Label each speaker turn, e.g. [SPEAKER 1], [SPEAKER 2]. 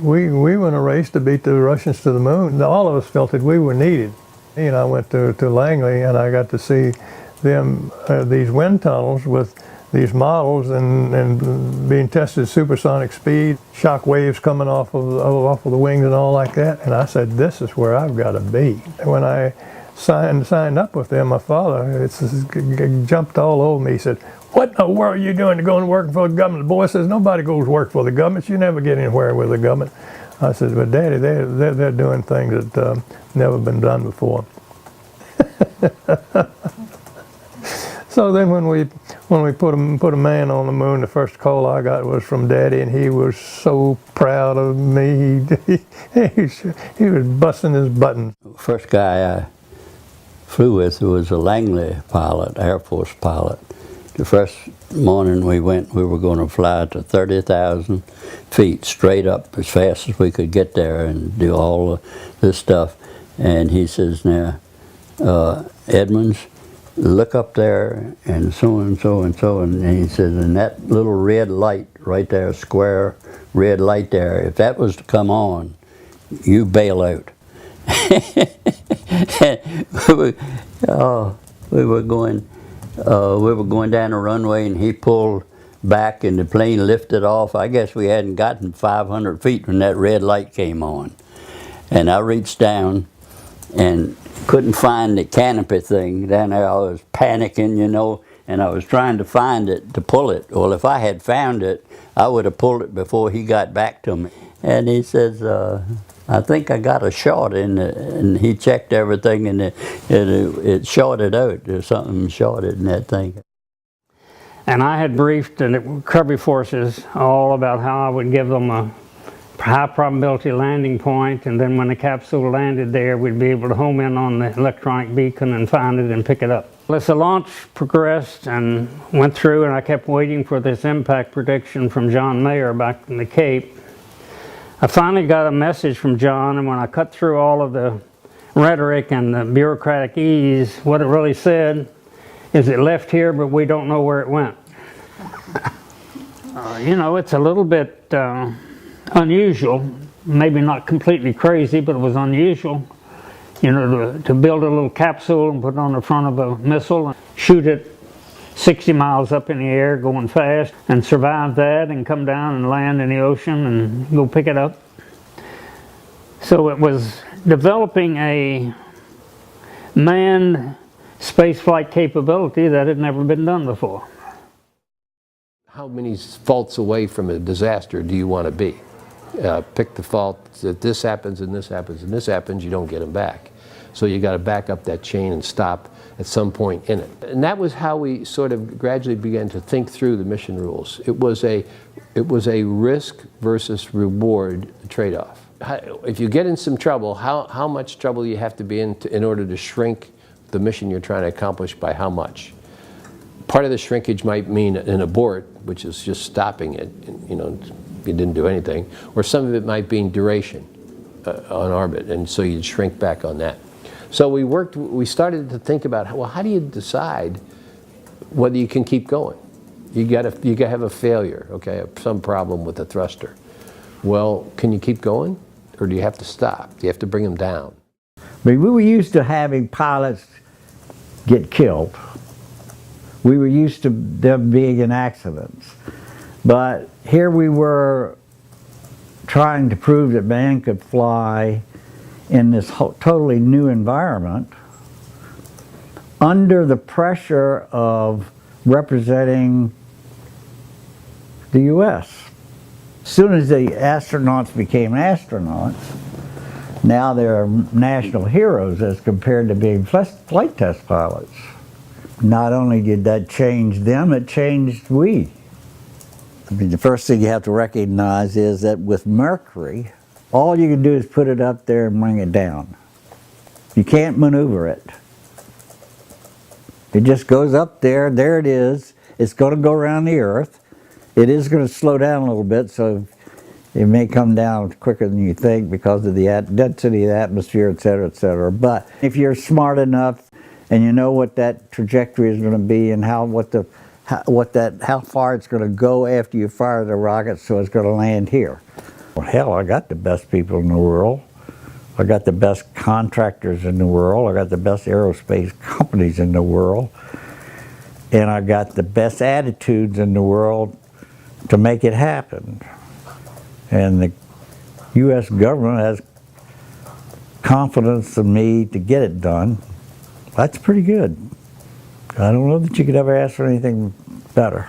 [SPEAKER 1] we were in a race to beat the Russians to the moon. All of us felt that we were needed. You know, I went to Langley and I got to see them, these wind tunnels with these models and being tested at supersonic speed, shock waves coming off of the wings and all like that. And I said, this is where I've got to be. When I signed up with them, my father jumped all over me. He said, what in the world are you doing to go and work for the government? The boy says, nobody goes to work for the government. You never get anywhere with the government. I said, but Daddy, they're doing things that never been done before. So then when we put a man on the moon, the first call I got was from Daddy, and he was so proud of me. He was busting his buttons.
[SPEAKER 2] First guy I flew with was a Langley pilot, Air Force pilot. The first morning we went, we were going to fly to 30,000 feet straight up as fast as we could get there and do all this stuff. And he says, now, Edmonds, look up there and so and so and so. And he says, and that little red light right there, square red light there, if that was to come on, you bail out. We were going down the runway, and he pulled back and the plane lifted off. I guess we hadn't gotten 500 feet when that red light came on. And I reached down and couldn't find the canopy thing down there. I was panicking, you know, and I was trying to find it to pull it. Well, if I had found it, I would have pulled it before he got back to me. And he says, I think I got a short in it, and he checked everything, and it shorted out. There's something shorted in that thing.
[SPEAKER 3] And I had briefed the recovery forces all about how I would give them a high probability landing point, and then when the capsule landed there, we'd be able to home in on the electronic beacon and find it and pick it up. As the launch progressed and went through, and I kept waiting for this impact prediction from John Mayer back in the Cape, I finally got a message from John, and when I cut through all of the rhetoric and the bureaucratic ease, what it really said is it left here, but we don't know where it went. You know, it's a little bit unusual, maybe not completely crazy, but it was unusual, you know, to build a little capsule and put it on the front of a missile and shoot it 60 miles up in the air going fast and survive that and come down and land in the ocean and go pick it up. So it was developing a manned spaceflight capability that had never been done before.
[SPEAKER 4] How many faults away from a disaster do you want to be? Pick the fault that this happens and this happens and this happens, you don't get them back. So you got to back up that chain and stop at some point in it. And that was how we sort of gradually began to think through the mission rules. It was a risk versus reward trade-off. If you get in some trouble, how much trouble you have to be in order to shrink the mission you're trying to accomplish by how much? Part of the shrinkage might mean an abort, which is just stopping it, you know, you didn't do anything, or some of it might be duration on orbit, and so you'd shrink back on that. So we started to think about, well, how do you decide whether you can keep going? You got to have a failure, okay, some problem with the thruster. Well, can you keep going, or do you have to stop? Do you have to bring them down?
[SPEAKER 5] But we were used to having pilots get killed. We were used to them being in accidents. But here we were trying to prove that man could fly in this totally new environment under the pressure of representing the U.S. As soon as the astronauts became astronauts, now they're national heroes as compared to being flight test pilots. Not only did that change them, it changed we. I mean, the first thing you have to recognize is that with Mercury, all you can do is put it up there and bring it down. You can't maneuver it. It just goes up there, there it is. It's going to go around the Earth. It is going to slow down a little bit, so it may come down quicker than you think because of the density of the atmosphere, et cetera, et cetera. But if you're smart enough and you know what that trajectory is going to be and how far it's going to go after you fire the rocket, so it's going to land here. Well, hell, I got the best people in the world. I got the best contractors in the world. I got the best aerospace companies in the world. And I got the best attitudes in the world to make it happen. And the U.S. government has confidence in me to get it done. That's pretty good. I don't know that you could ever ask for anything better.